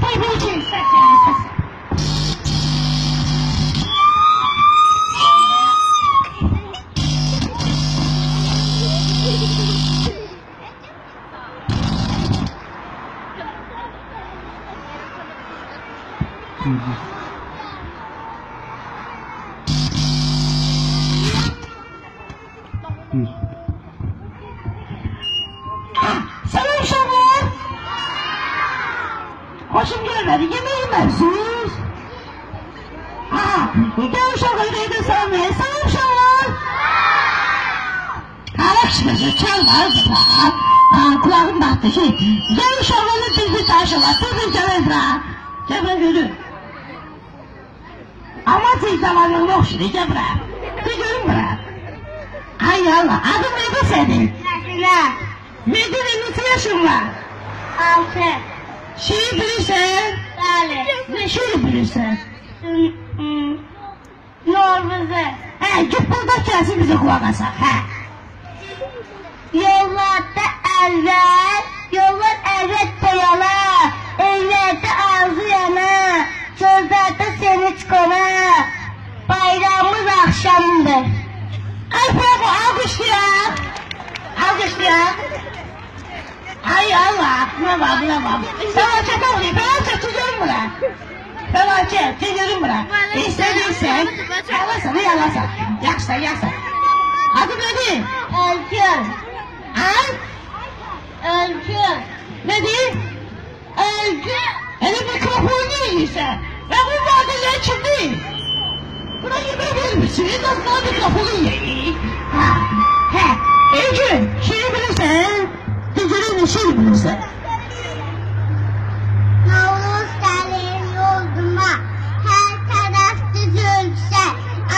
Tabii ki isterseniz. Selam uşaqlar. Hoşum gəlmədi, yemək yeməksiniz. Gəl uşaqlar, deydə salamlayın. Selam uşaqlar. Yaxşı, çalmadı da. Kulağım battı ki. Gəl uşaqlarla bir taşılar, bir gəlir da. Gəl görür. Ama siz zamanın yok şimdi, gel buraya. Bir görün buraya. Ay Allah, adın neydi senin? Nesile. Medine nasıl yaşın var? 6. Şeyi bilirsen? Bəli. Ne şeyi bilirsen? Norvuzu. Git burada gelsin bize kulak asak. Yollarda yollar əvvət boyala, evlərdə arzu yana, gözlərdə seni çıxana, bayramımız akşamdır. Ay bravo, alkışlayak. Alkışlayak. Ay Allah, buna bak. Felaket oluyor, felaket tutuyorum buna. Felaket, tutuyorum buna. İstediysen, yalasın. Yaksa. Adı nedir? Ölçün. Ölçün. Nedir? Hele mikrofonu yiyorsa. Ben bu vadeler kimdi? Buna yemek verir misin? Nasıl mikrofonu yiyin? Öykü, şeyi bilirsen, tecrübenin şeyi bilirsen. Navruz gəlir yolduma, hər tərəf düzülsə,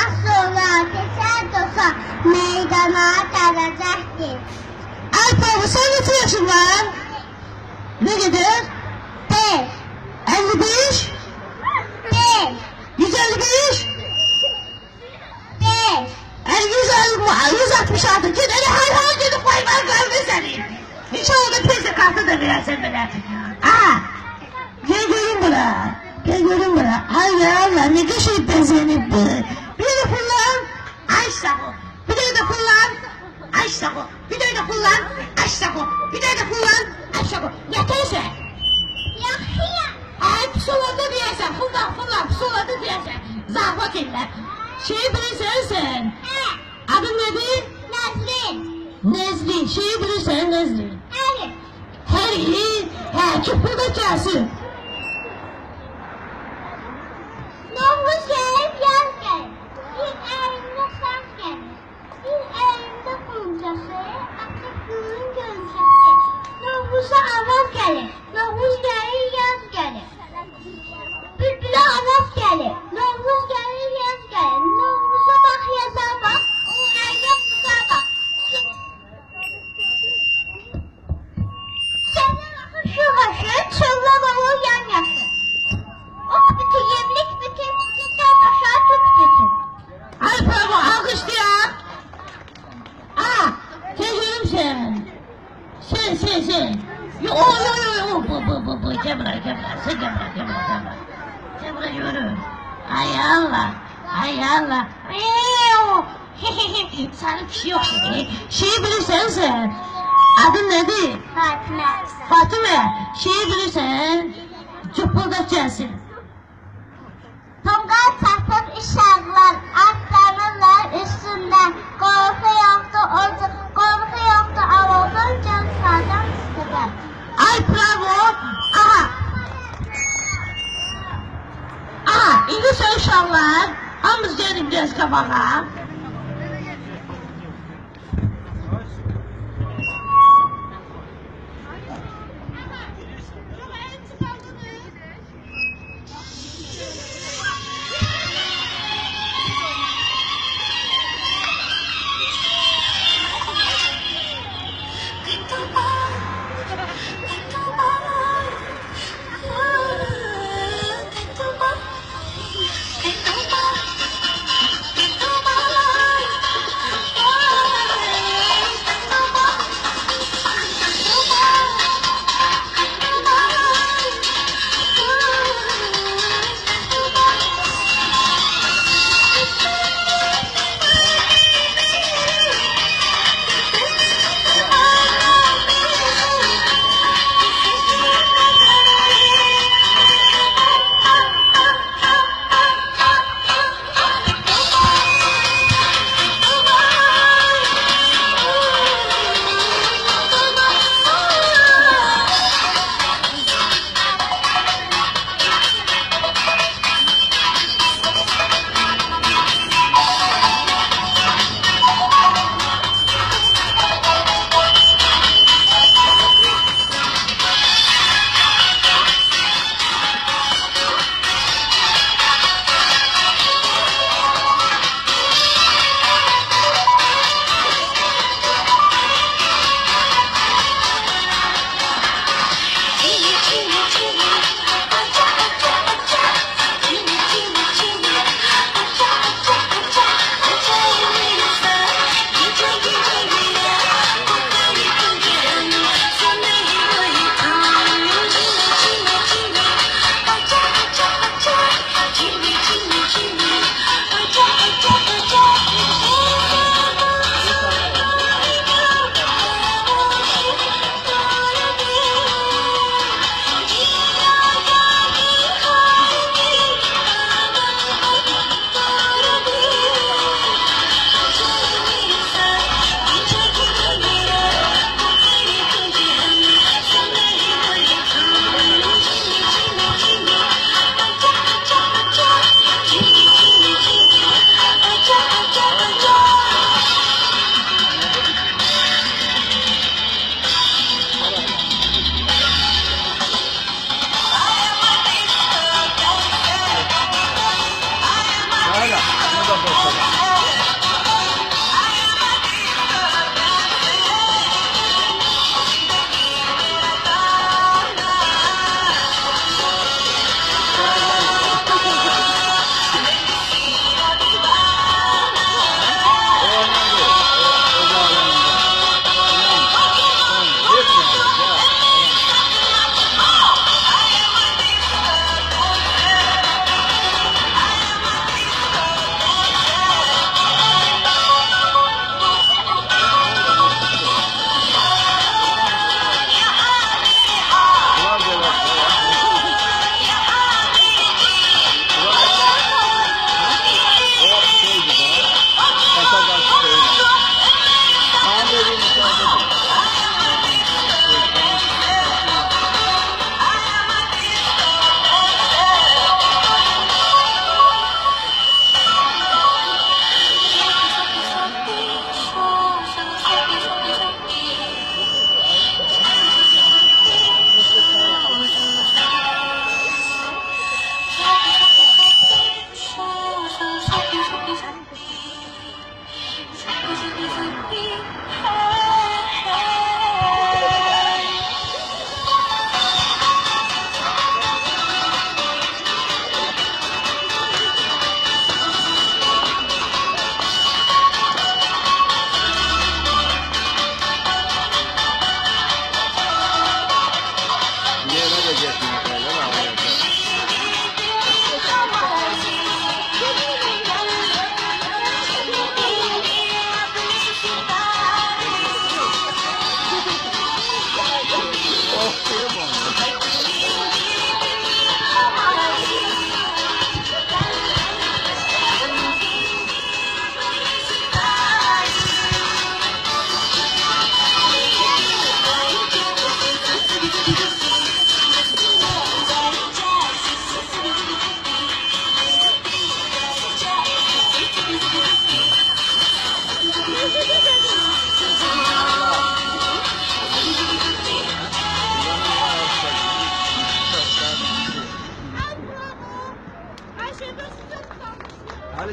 az sonra keçər dosa, meydana gələcəkdir. Ay baba, sen neçə yaşın var? Ne kadar? 5. 55? 5. 155? 5. 166. Git hele hayvan gidip koyman kaldı senin. İnşallah piyasa kartı da verirsen bana. Gel görün bana. Ay Allah, ne kadar benzenip bu. Bir de kullan. Ay sako. Bir de kullan. Ay sako. Bir de kullan. Ay sako. Bir de kullan. Ay sako. Yeterse. Yaxşıyam. Ay pusuladı diyesen. Fırla pusuladı diyesen. Zahvat eller. Şeyi bilirsen sen. Adın nedir? Nezli. Şeyi bilirsen Nezli. Elif. Her çık burada gelsin. Navruz gəlir, yaz gəlir. Bir əlində səs gəlir. Bir əlində qonçası, Atatürk'ün gönçəsi. Navruz'a avaz gəlir. Navruz gəlir, yaz gəlir. Bülbülə avaz gəlir. Navruz gəlir, yaz gəlir. Navruz'a bax, yaza bax. O əldə buza bax. Sənin axı şu haşı, çöllək olur yan yaşı. Ok bütün, yemlik bütün, sen aşağı tut bütün. Ay bravo, alkışlayak. Tecrübüm sen. Sen. Yo. Gel buraya. Sen gel buraya yürü. Ay Allah. Sana bir şey yok şimdi. Şeyi bilirsen sen. Adın nedir? Fatime. Şeyi bilirsen. Cıpıldak gelsin. Tonqal çatıb işarlar, atlanırlar üstündən. Qorxu yoxdur, alovdan can sardan üstüdən. Ay bravo. İndi sen uşaqlar. Hamımız gelin biraz qabağa.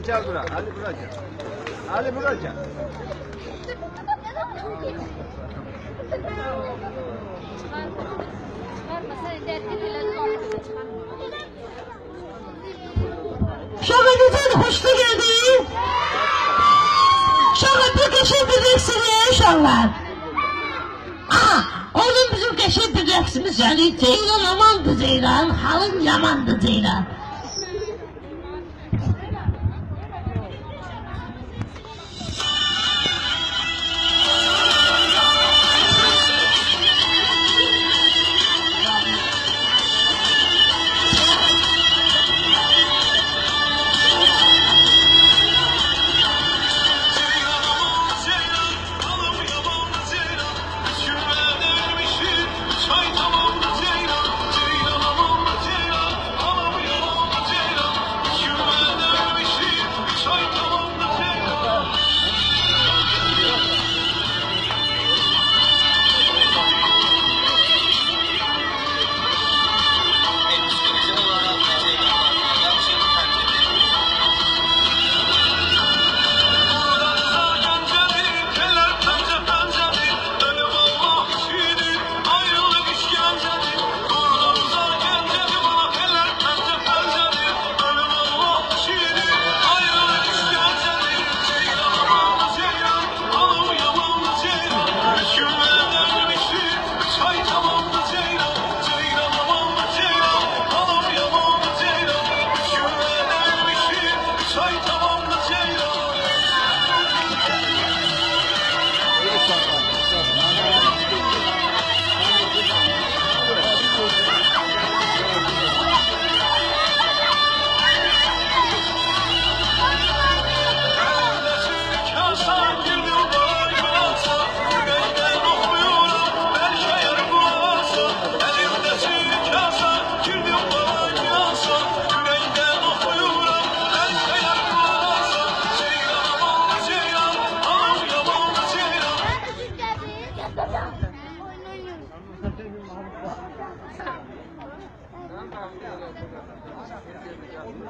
gel buraya. Ali buraya gel. Ali buraya gel. Şöyle hoşuna geldi. Şöyle bir keşfedeceksin ya inşallah. Oğlum bizim keşfedeceksiniz yani. Ceylan amandı Ceylan. Halın yamandı Ceylan.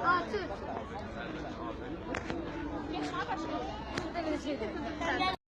Artık.